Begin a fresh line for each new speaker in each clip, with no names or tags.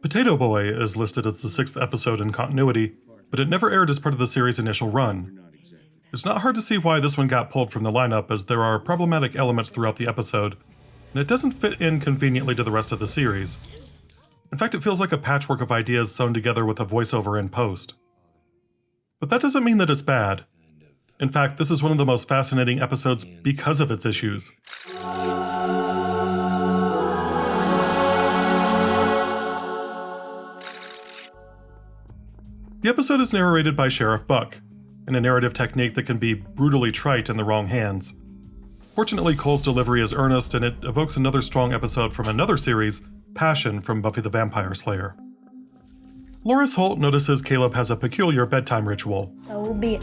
Potato Boy is listed as the 6th episode in continuity, but it never aired as part of the series' initial run. It's not hard to see why this one got pulled from the lineup, as there are problematic elements throughout the episode, and it doesn't fit in conveniently to the rest of the series. In fact, it feels like a patchwork of ideas sewn together with a voiceover in post. But that doesn't mean that it's bad. In fact, this is one of the most fascinating episodes because of its issues. The episode is narrated by Sheriff Buck, in a narrative technique that can be brutally trite in the wrong hands. Fortunately, Cole's delivery is earnest, and it evokes another strong episode from another series, Passion from Buffy the Vampire Slayer. Loris Holt notices Caleb has a peculiar bedtime ritual.
So be it.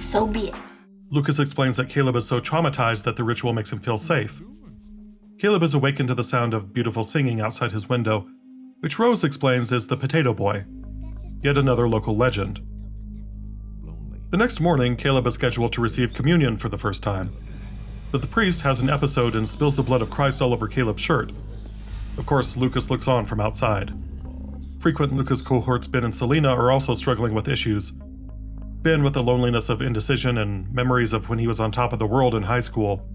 So be it.
Lucas explains that Caleb is so traumatized that the ritual makes him feel safe. Caleb is awakened to the sound of beautiful singing outside his window, which Rose explains is the Potato Boy, yet another local legend. The next morning, Caleb is scheduled to receive communion for the first time, but the priest has an episode and spills the blood of Christ all over Caleb's shirt. Of course, Lucas looks on from outside. Frequent Lucas cohorts Ben and Selena are also struggling with issues. Ben with the loneliness of indecision and memories of when he was on top of the world in high school,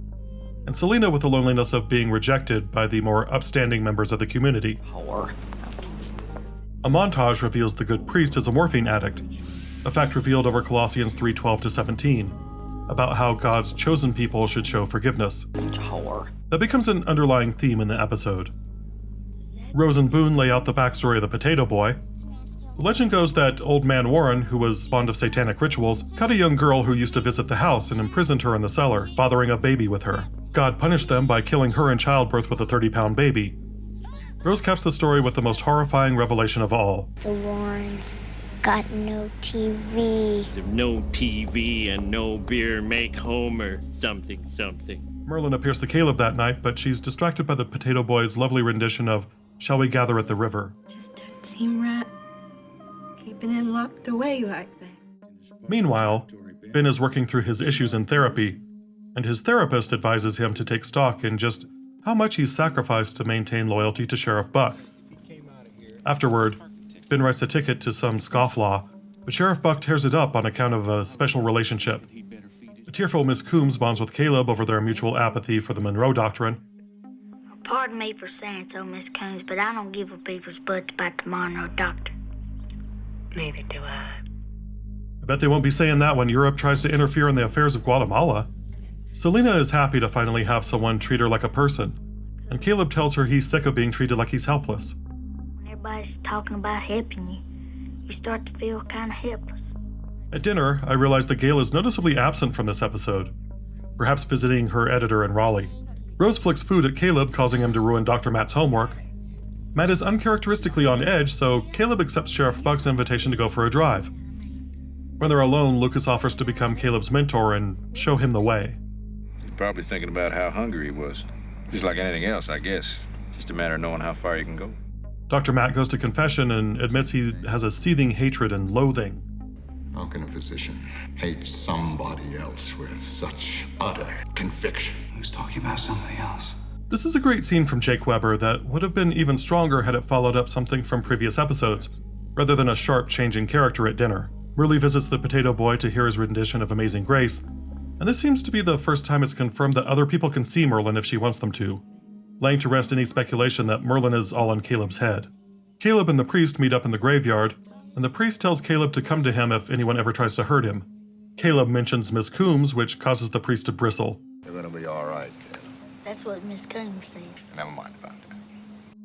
and Selena with the loneliness of being rejected by the more upstanding members of the community. A montage reveals the good priest is a morphine addict, a fact revealed over Colossians 3:12-17, about how God's chosen people should show forgiveness.
Such a whore.
That becomes an underlying theme in the episode. Rose and Boone lay out the backstory of the Potato Boy. The legend goes that Old Man Warren, who was fond of satanic rituals, caught a young girl who used to visit the house and imprisoned her in the cellar, fathering a baby with her. God punished them by killing her in childbirth with a 30-pound baby. Rose caps the story with the most horrifying revelation of all.
The Warrens got no TV.
No TV and no beer make Homer something.
Merlyn appears to Caleb that night, but she's distracted by the Potato Boy's lovely rendition of Shall We Gather at the River.
Just doesn't seem right, keeping him locked away like that.
Meanwhile, Ben is working through his issues in therapy, and his therapist advises him to take stock in just how much he's sacrificed to maintain loyalty to Sheriff Buck. Afterward, Ben writes a ticket to some scofflaw, but Sheriff Buck tears it up on account of a special relationship. A tearful Miss Coombs bonds with Caleb over their mutual apathy for the Monroe Doctrine.
Pardon me for saying so, Miss Coombs, but I don't give a beaver's butt about the Monroe Doctrine.
Neither do I.
I bet they won't be saying that when Europe tries to interfere in the affairs of Guatemala. Selena is happy to finally have someone treat her like a person, and Caleb tells her he's sick of being treated like he's helpless.
When everybody's talking about helping you, you start to feel kind of helpless.
At dinner, I realize that Gail is noticeably absent from this episode, perhaps visiting her editor in Raleigh. Rose flicks food at Caleb, causing him to ruin Dr. Matt's homework. Matt is uncharacteristically on edge, so Caleb accepts Sheriff Buck's invitation to go for a drive. When they're alone, Lucas offers to become Caleb's mentor and show him the way.
He's probably thinking about how hungry he was. Just like anything else, I guess. Just a matter of knowing how far you can go.
Dr. Matt goes to confession and admits he has a seething hatred and loathing.
How can a physician hate somebody else with such utter conviction?
Who's talking about somebody else?
This is a great scene from Jake Weber that would have been even stronger had it followed up something from previous episodes, rather than a sharp change in character at dinner. Merlyn visits the Potato Boy to hear his rendition of Amazing Grace, and this seems to be the first time it's confirmed that other people can see Merlyn if she wants them to, laying to rest any speculation that Merlyn is all in Caleb's head. Caleb and the priest meet up in the graveyard, and the priest tells Caleb to come to him if anyone ever tries to hurt him. Caleb mentions Miss Coombs, which causes the priest to bristle.
You're gonna be all right, Caleb.
That's what Miss Coombs said.
Never mind about that.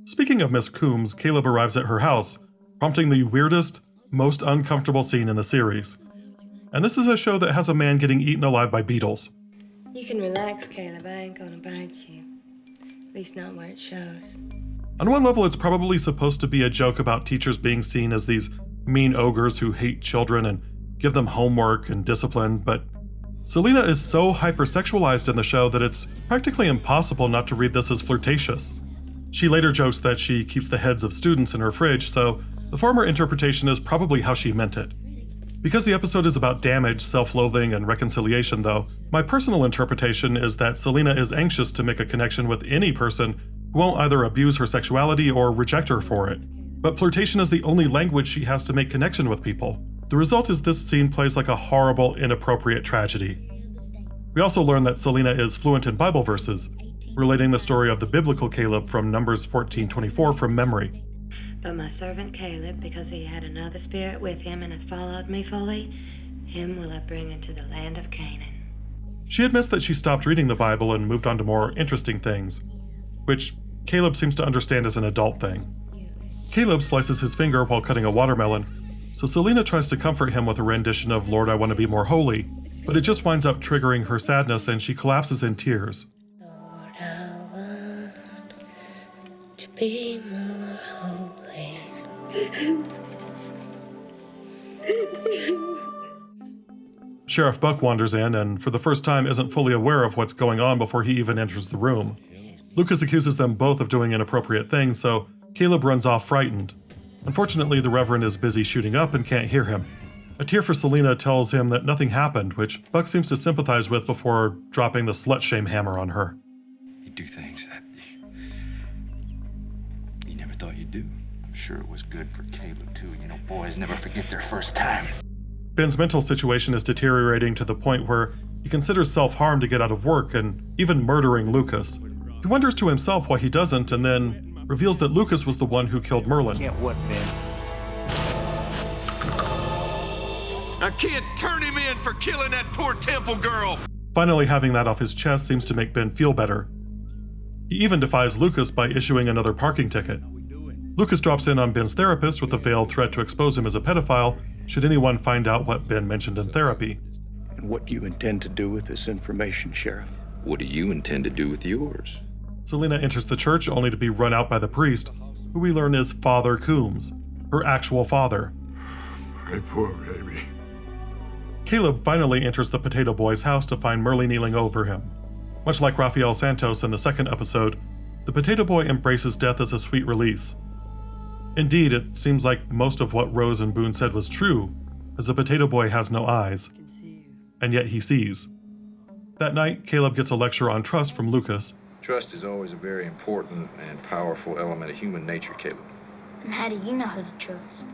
Speaking of Miss Coombs, Caleb arrives at her house, prompting the weirdest, most uncomfortable scene in the series. And this is a show that has a man getting eaten alive by beetles.
You can relax, Caleb. I ain't gonna bite you. At least not where it shows.
On one level, it's probably supposed to be a joke about teachers being seen as these mean ogres who hate children and give them homework and discipline, but Selena is so hypersexualized in the show that it's practically impossible not to read this as flirtatious. She later jokes that she keeps the heads of students in her fridge, so the former interpretation is probably how she meant it. Because the episode is about damage, self-loathing, and reconciliation, though, my personal interpretation is that Selena is anxious to make a connection with any person who won't either abuse her sexuality or reject her for it. But flirtation is the only language she has to make connection with people. The result is this scene plays like a horrible, inappropriate tragedy. We also learn that Selena is fluent in Bible verses, relating the story of the biblical Caleb from Numbers 14:24 from memory.
But my servant Caleb, because he had another spirit with him and hath followed me fully, him will I bring into the land of Canaan.
She admits that she stopped reading the Bible and moved on to more interesting things, which Caleb seems to understand as an adult thing. Caleb slices his finger while cutting a watermelon, so Selena tries to comfort him with a rendition of Lord, I Want to Be More Holy, but it just winds up triggering her sadness and she collapses in tears.
Lord, I want to be more holy.
Sheriff Buck wanders in and, for the first time, isn't fully aware of what's going on before he even enters the room. Lucas accuses them both of doing inappropriate things, so Caleb runs off frightened. Unfortunately, the Reverend is busy shooting up and can't hear him. A tear for Selena tells him that nothing happened, which Buck seems to sympathize with before dropping the slut-shame hammer on her.
You do things that you never thought you'd do. I'm sure it was good for Caleb, too. You know, boys never forget their first time.
Ben's mental situation is deteriorating to the point where he considers self-harm to get out of work and even murdering Lucas. He wonders to himself why he doesn't, and then reveals that Lucas was the one who killed Merlyn.
Can't what, Ben?
I can't turn him in for killing that poor temple girl.
Finally having that off his chest seems to make Ben feel better. He even defies Lucas by issuing another parking ticket. Lucas drops in on Ben's therapist with a veiled threat to expose him as a pedophile should anyone find out what Ben mentioned in therapy.
And what do you intend to do with this information, Sheriff?
What do you intend to do with yours?
Selena enters the church only to be run out by the priest, who we learn is Father Coombs, her actual father.
My poor baby.
Caleb finally enters the Potato Boy's house to find Merlyn kneeling over him. Much like Rafael Santos in the second episode, the Potato Boy embraces death as a sweet release. Indeed, it seems like most of what Rose and Boone said was true, as the Potato Boy has no eyes, and yet he sees. That night, Caleb gets a lecture on trust from Lucas.
Trust is always a very important and powerful element of human nature, Caleb.
And how do you know who to trust?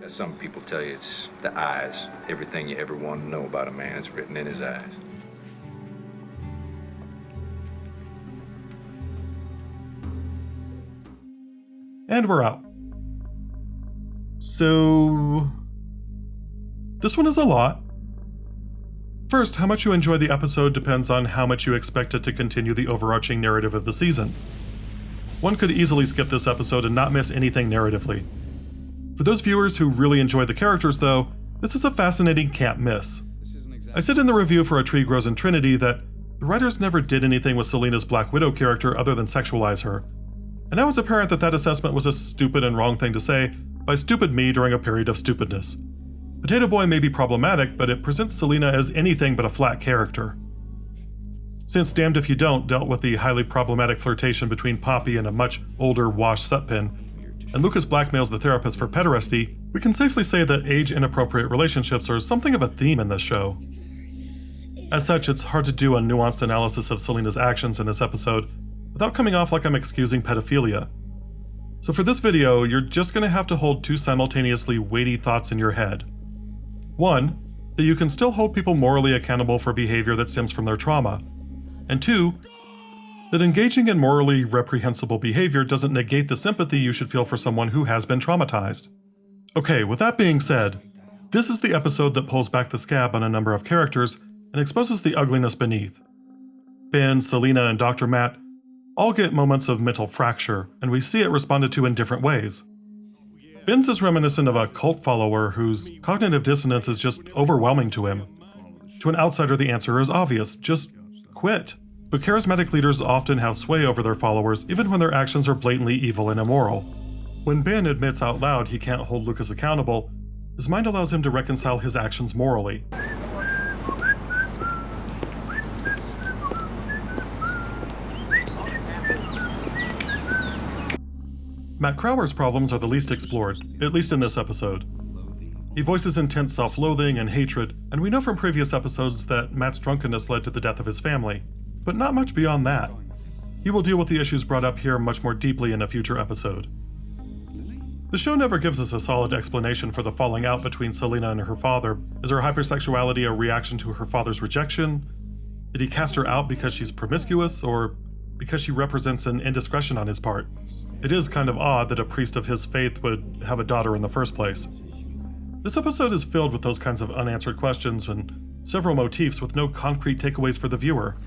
As some people tell you, it's the eyes. Everything you ever want to know about a man is written in his eyes.
And we're out. So, this one is a lot. First, how much you enjoy the episode depends on how much you expect it to continue the overarching narrative of the season. One could easily skip this episode and not miss anything narratively. For those viewers who really enjoy the characters, though, this is a fascinating can't miss. I said in the review for A Tree Grows in Trinity that the writers never did anything with Selena's Black Widow character other than sexualize her. And now it's apparent that that assessment was a stupid and wrong thing to say by stupid me during a period of stupidness. Potato Boy may be problematic, but it presents Selena as anything but a flat character. Since Damned If You Don't dealt with the highly problematic flirtation between Poppy and a much older washed Sutpin, and Lucas blackmails the therapist for pederasty, we can safely say that age-inappropriate relationships are something of a theme in this show. As such, it's hard to do a nuanced analysis of Selena's actions in this episode without coming off like I'm excusing pedophilia. So for this video, you're just going to have to hold two simultaneously weighty thoughts in your head. One, that you can still hold people morally accountable for behavior that stems from their trauma. And two, that engaging in morally reprehensible behavior doesn't negate the sympathy you should feel for someone who has been traumatized. Okay, with that being said, this is the episode that pulls back the scab on a number of characters and exposes the ugliness beneath. Ben, Selena, and Dr. Matt all get moments of mental fracture, and we see it responded to in different ways. Ben's is reminiscent of a cult follower whose cognitive dissonance is just overwhelming to him. To an outsider, the answer is obvious: just quit. But charismatic leaders often have sway over their followers, even when their actions are blatantly evil and immoral. When Ben admits out loud he can't hold Lucas accountable, his mind allows him to reconcile his actions morally. Matt Crower's problems are the least explored, at least in this episode. He voices intense self-loathing and hatred, and we know from previous episodes that Matt's drunkenness led to the death of his family, but not much beyond that. He will deal with the issues brought up here much more deeply in a future episode. The show never gives us a solid explanation for the falling out between Selena and her father. Is her hypersexuality a reaction to her father's rejection? Did he cast her out because she's promiscuous, or because she represents an indiscretion on his part? It is kind of odd that a priest of his faith would have a daughter in the first place. This episode is filled with those kinds of unanswered questions and several motifs with no concrete takeaways for the viewer.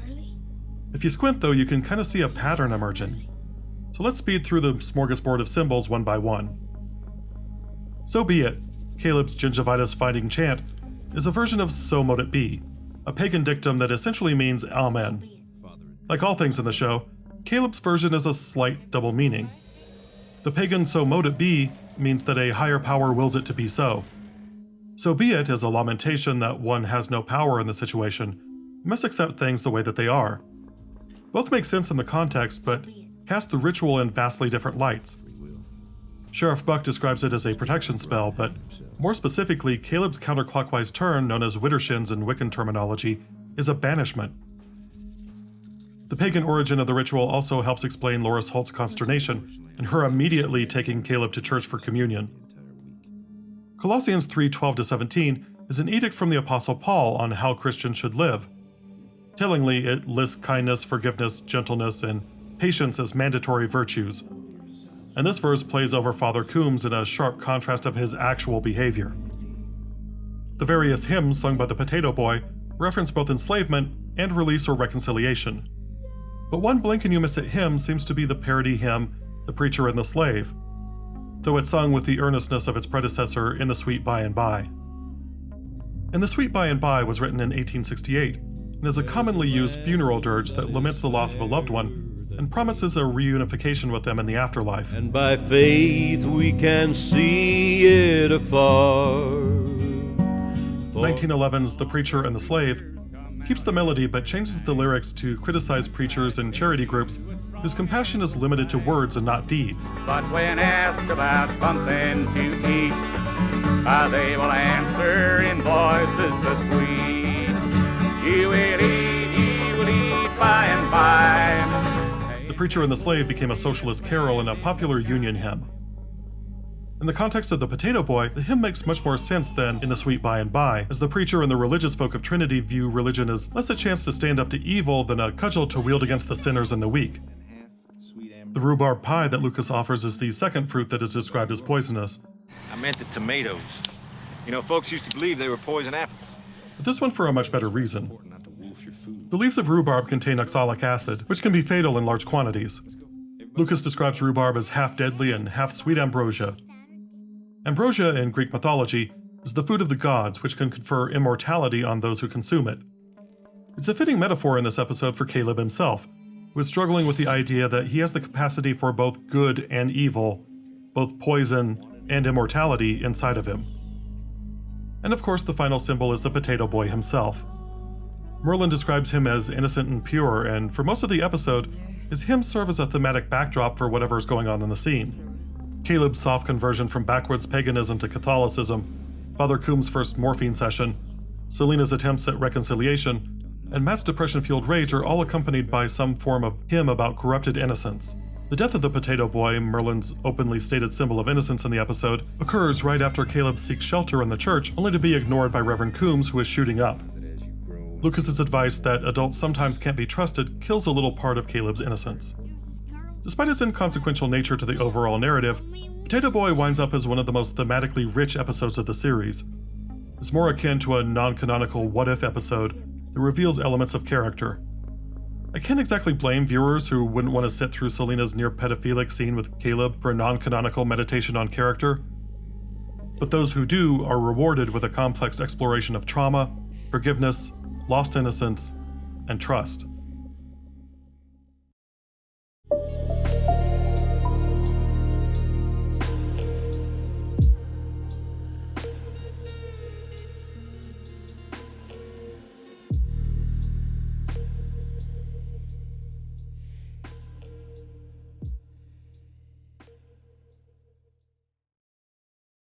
If you squint though, you can kind of see a pattern emerging. So let's speed through the smorgasbord of symbols one by one. So Be It, Caleb's gingivitis finding chant, is a version of So Mote It Be, a pagan dictum that essentially means Amen. Like all things in the show, Caleb's version is a slight double meaning. The pagan So Mote It Be means that a higher power wills it to be so. So Be It is a lamentation that one has no power in the situation, must accept things the way that they are. Both make sense in the context, but cast the ritual in vastly different lights. Sheriff Buck describes it as a protection spell, but more specifically, Caleb's counterclockwise turn, known as Widdershins in Wiccan terminology, is a banishment. The pagan origin of the ritual also helps explain Loris Holt's consternation and her immediately taking Caleb to church for communion. Colossians 3:12-17 is an edict from the Apostle Paul on how Christians should live. Tellingly, it lists kindness, forgiveness, gentleness, and patience as mandatory virtues. And this verse plays over Father Coombs in a sharp contrast of his actual behavior. The various hymns sung by the Potato Boy reference both enslavement and release or reconciliation. But one blink and you miss it hymn seems to be the parody hymn, The Preacher and the Slave, though it's sung with the earnestness of its predecessor, In the Sweet By and By. In the Sweet By and By was written in 1868 and is a commonly used funeral dirge that laments the loss of a loved one and promises a reunification with them in the afterlife.
And by faith we can see it afar.
1911's The Preacher and the Slave keeps the melody but changes the lyrics to criticize preachers and charity groups whose compassion is limited to words and not deeds.
But when asked about something to eat, they will answer in voices so sweet. You will eat by and by.
The Preacher and the Slave became a socialist carol and a popular Union hymn. In the context of the Potato Boy, the hymn makes much more sense than In the Sweet By and By, as the preacher and the religious folk of Trinity view religion as less a chance to stand up to evil than a cudgel to wield against the sinners and the weak. The rhubarb pie that Lucas offers is the second fruit that is described as poisonous.
I meant the tomatoes. You know, folks used to believe they were poison apples.
But this one for a much better reason. The leaves of rhubarb contain oxalic acid, which can be fatal in large quantities. Lucas describes rhubarb as half deadly and half sweet ambrosia. Ambrosia in Greek mythology is the food of the gods, which can confer immortality on those who consume it. It's a fitting metaphor in this episode for Caleb himself, who is struggling with the idea that he has the capacity for both good and evil, both poison and immortality inside of him. And of course, the final symbol is the Potato Boy himself. Merlyn describes him as innocent and pure, and for most of the episode, his hymns serve as a thematic backdrop for whatever is going on in the scene. Caleb's soft conversion from backwoods paganism to Catholicism, Father Coombs' first morphine session, Selena's attempts at reconciliation, and Matt's depression-fueled rage are all accompanied by some form of hymn about corrupted innocence. The death of the Potato Boy, Merlyn's openly stated symbol of innocence in the episode, occurs right after Caleb seeks shelter in the church, only to be ignored by Reverend Coombs, who is shooting up. Lucas's advice that adults sometimes can't be trusted kills a little part of Caleb's innocence. Despite its inconsequential nature to the overall narrative, Potato Boy winds up as one of the most thematically rich episodes of the series. It's more akin to a non-canonical what-if episode that reveals elements of character. I can't exactly blame viewers who wouldn't want to sit through Selena's near-pedophilic scene with Caleb for a non-canonical meditation on character, but those who do are rewarded with a complex exploration of trauma, forgiveness, lost innocence, and trust.